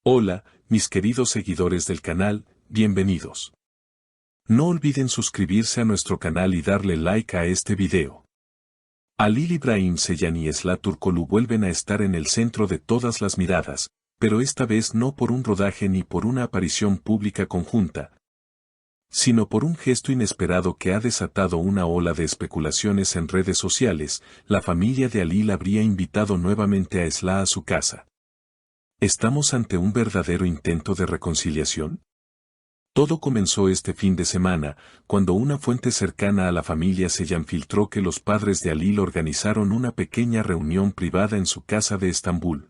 Hola, mis queridos seguidores del canal, bienvenidos. No olviden suscribirse a nuestro canal y darle like a este video. Halil İbrahim Ceylan y Esla Turkoglu vuelven a estar en el centro de todas las miradas, pero esta vez no por un rodaje ni por una aparición pública conjunta, sino por un gesto inesperado que ha desatado una ola de especulaciones en redes sociales. La familia de Halil habría invitado nuevamente a Esla a su casa. ¿Estamos ante un verdadero intento de reconciliación? Todo comenzó este fin de semana, cuando una fuente cercana a la familia Ceylan filtró que los padres de Halil organizaron una pequeña reunión privada en su casa de Estambul.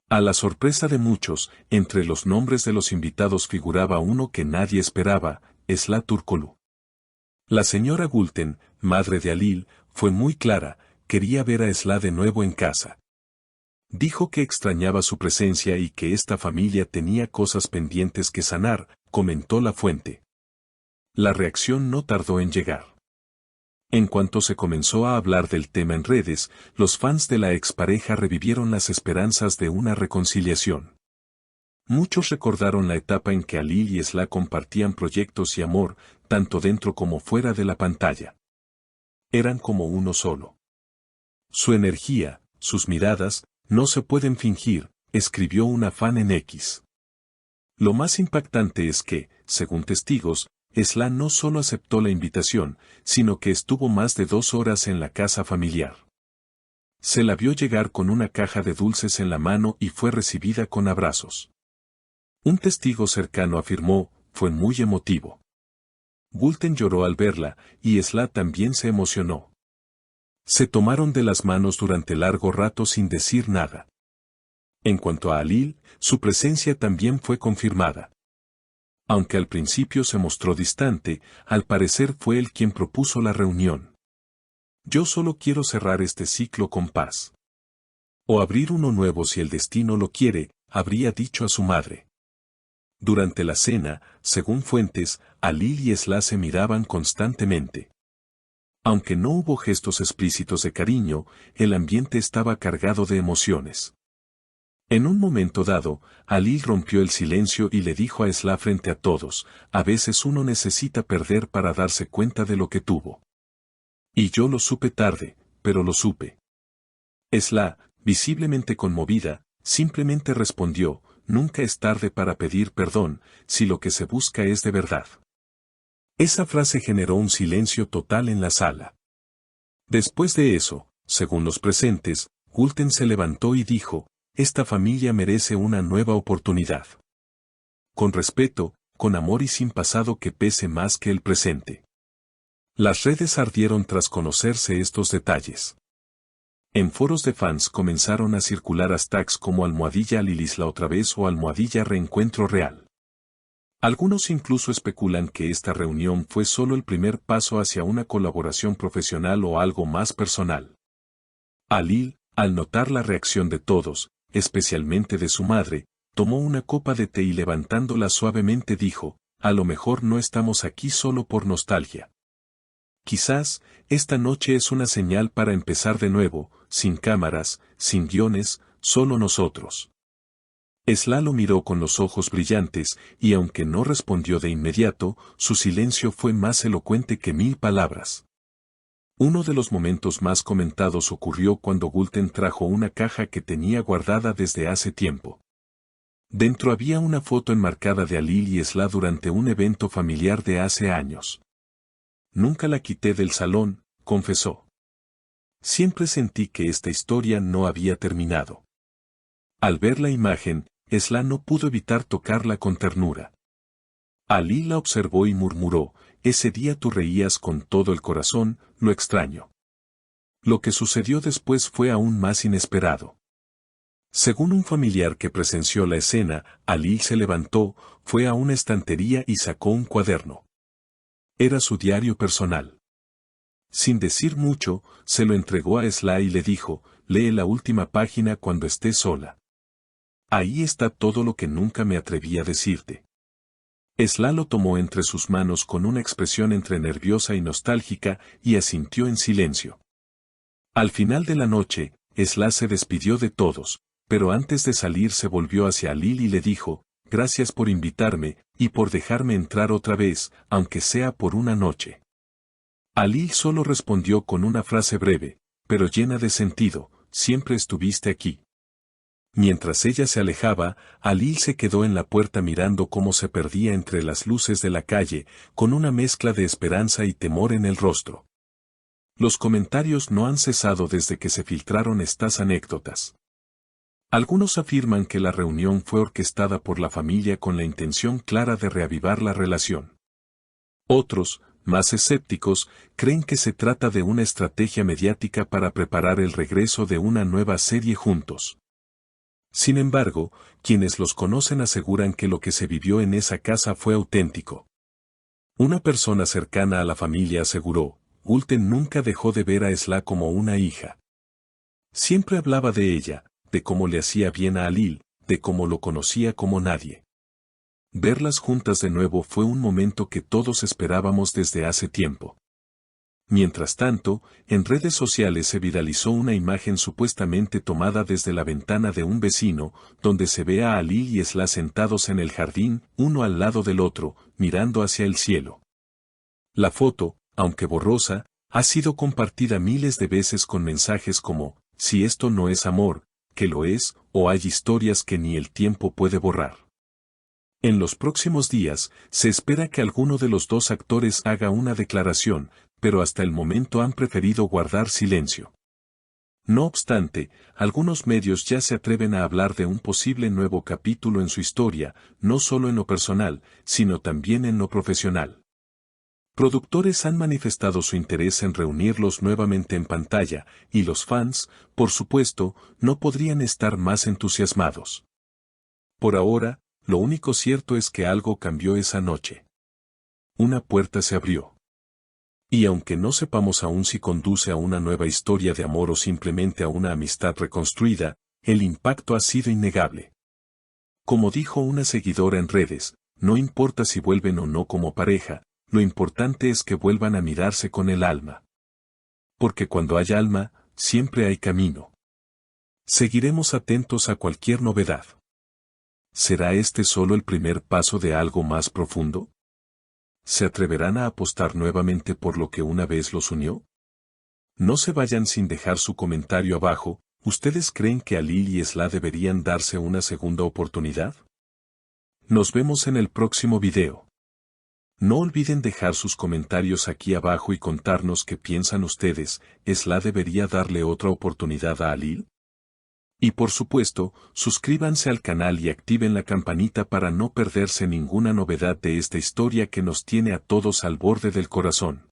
A la sorpresa de muchos, entre los nombres de los invitados figuraba uno que nadie esperaba, Esla Turkoglu. La señora Gülten, madre de Halil, fue muy clara: quería ver a Esla de nuevo en casa. Dijo que extrañaba su presencia y que esta familia tenía cosas pendientes que sanar, comentó la fuente. La reacción no tardó en llegar. En cuanto se comenzó a hablar del tema en redes, los fans de la expareja revivieron las esperanzas de una reconciliación. Muchos recordaron la etapa en que Halil y Esla compartían proyectos y amor, tanto dentro como fuera de la pantalla. Eran como uno solo. Su energía, sus miradas, no se pueden fingir, escribió una fan en X. Lo más impactante es que, según testigos, Esla no solo aceptó la invitación, sino que estuvo más de 2 horas en la casa familiar. Se la vio llegar con una caja de dulces en la mano y fue recibida con abrazos. Un testigo cercano afirmó: fue muy emotivo. Gülten lloró al verla, y Esla también se emocionó. Se tomaron de las manos durante largo rato sin decir nada. En cuanto a Halil, su presencia también fue confirmada. Aunque al principio se mostró distante, al parecer fue él quien propuso la reunión. Yo solo quiero cerrar este ciclo con paz. O abrir uno nuevo si el destino lo quiere, habría dicho a su madre. Durante la cena, según fuentes, Halil y Esla se miraban constantemente. Aunque no hubo gestos explícitos de cariño, el ambiente estaba cargado de emociones. En un momento dado, Halil rompió el silencio y le dijo a Esla frente a todos: a veces uno necesita perder para darse cuenta de lo que tuvo. Y yo lo supe tarde, pero lo supe. Esla, visiblemente conmovida, simplemente respondió: nunca es tarde para pedir perdón, si lo que se busca es de verdad. Esa frase generó un silencio total en la sala. Después de eso, según los presentes, Gülten se levantó y dijo: esta familia merece una nueva oportunidad. Con respeto, con amor y sin pasado que pese más que el presente. Las redes ardieron tras conocerse estos detalles. En foros de fans comenzaron a circular hashtags como #HalilIsla otra vez o #reencuentro real. Algunos incluso especulan que esta reunión fue solo el primer paso hacia una colaboración profesional o algo más personal. Halil, al notar la reacción de todos, especialmente de su madre, tomó una copa de té y levantándola suavemente dijo: a lo mejor no estamos aquí solo por nostalgia. Quizás, esta noche es una señal para empezar de nuevo, sin cámaras, sin guiones, solo nosotros. Esla lo miró con los ojos brillantes, y aunque no respondió de inmediato, su silencio fue más elocuente que 1000 palabras. Uno de los momentos más comentados ocurrió cuando Gülten trajo una caja que tenía guardada desde hace tiempo. Dentro había una foto enmarcada de Halil y Esla durante un evento familiar de hace años. Nunca la quité del salón, confesó. Siempre sentí que esta historia no había terminado. Al ver la imagen, Esla no pudo evitar tocarla con ternura. Halil la observó y murmuró: ese día tú reías con todo el corazón, lo extraño. Lo que sucedió después fue aún más inesperado. Según un familiar que presenció la escena, Halil se levantó, fue a una estantería y sacó un cuaderno. Era su diario personal. Sin decir mucho, se lo entregó a Esla y le dijo: lee la última página cuando estés sola. Ahí está todo lo que nunca me atreví a decirte. Esla lo tomó entre sus manos con una expresión entre nerviosa y nostálgica, y asintió en silencio. Al final de la noche, Esla se despidió de todos, pero antes de salir se volvió hacia Alil y le dijo, gracias por invitarme, y por dejarme entrar otra vez, aunque sea por una noche. Alil solo respondió con una frase breve, pero llena de sentido, siempre estuviste aquí. Mientras ella se alejaba, Alil se quedó en la puerta mirando cómo se perdía entre las luces de la calle, con una mezcla de esperanza y temor en el rostro. Los comentarios no han cesado desde que se filtraron estas anécdotas. Algunos afirman que la reunión fue orquestada por la familia con la intención clara de reavivar la relación. Otros, más escépticos, creen que se trata de una estrategia mediática para preparar el regreso de una nueva serie juntos. Sin embargo, quienes los conocen aseguran que lo que se vivió en esa casa fue auténtico. Una persona cercana a la familia aseguró, Gülten nunca dejó de ver a Esla como una hija. Siempre hablaba de ella, de cómo le hacía bien a Alil, de cómo lo conocía como nadie. Verlas juntas de nuevo fue un momento que todos esperábamos desde hace tiempo. Mientras tanto, en redes sociales se viralizó una imagen supuestamente tomada desde la ventana de un vecino, donde se ve a Alil y Esla sentados en el jardín, uno al lado del otro, mirando hacia el cielo. La foto, aunque borrosa, ha sido compartida miles de veces con mensajes como, si esto no es amor, ¿qué lo es? O hay historias que ni el tiempo puede borrar. En los próximos días, se espera que alguno de los dos actores haga una declaración, pero hasta el momento han preferido guardar silencio. No obstante, algunos medios ya se atreven a hablar de un posible nuevo capítulo en su historia, no solo en lo personal, sino también en lo profesional. Productores han manifestado su interés en reunirlos nuevamente en pantalla, y los fans, por supuesto, no podrían estar más entusiasmados. Por ahora, lo único cierto es que algo cambió esa noche. Una puerta se abrió. Y aunque no sepamos aún si conduce a una nueva historia de amor o simplemente a una amistad reconstruida, el impacto ha sido innegable. Como dijo una seguidora en redes, no importa si vuelven o no como pareja, lo importante es que vuelvan a mirarse con el alma. Porque cuando hay alma, siempre hay camino. Seguiremos atentos a cualquier novedad. ¿Será este solo el primer paso de algo más profundo? ¿Se atreverán a apostar nuevamente por lo que una vez los unió? No se vayan sin dejar su comentario abajo. ¿Ustedes creen que Alil y Esla deberían darse una segunda oportunidad? Nos vemos en el próximo video. No olviden dejar sus comentarios aquí abajo y contarnos qué piensan ustedes. ¿Esla debería darle otra oportunidad a Alil? Y por supuesto, suscríbanse al canal y activen la campanita para no perderse ninguna novedad de esta historia que nos tiene a todos al borde del corazón.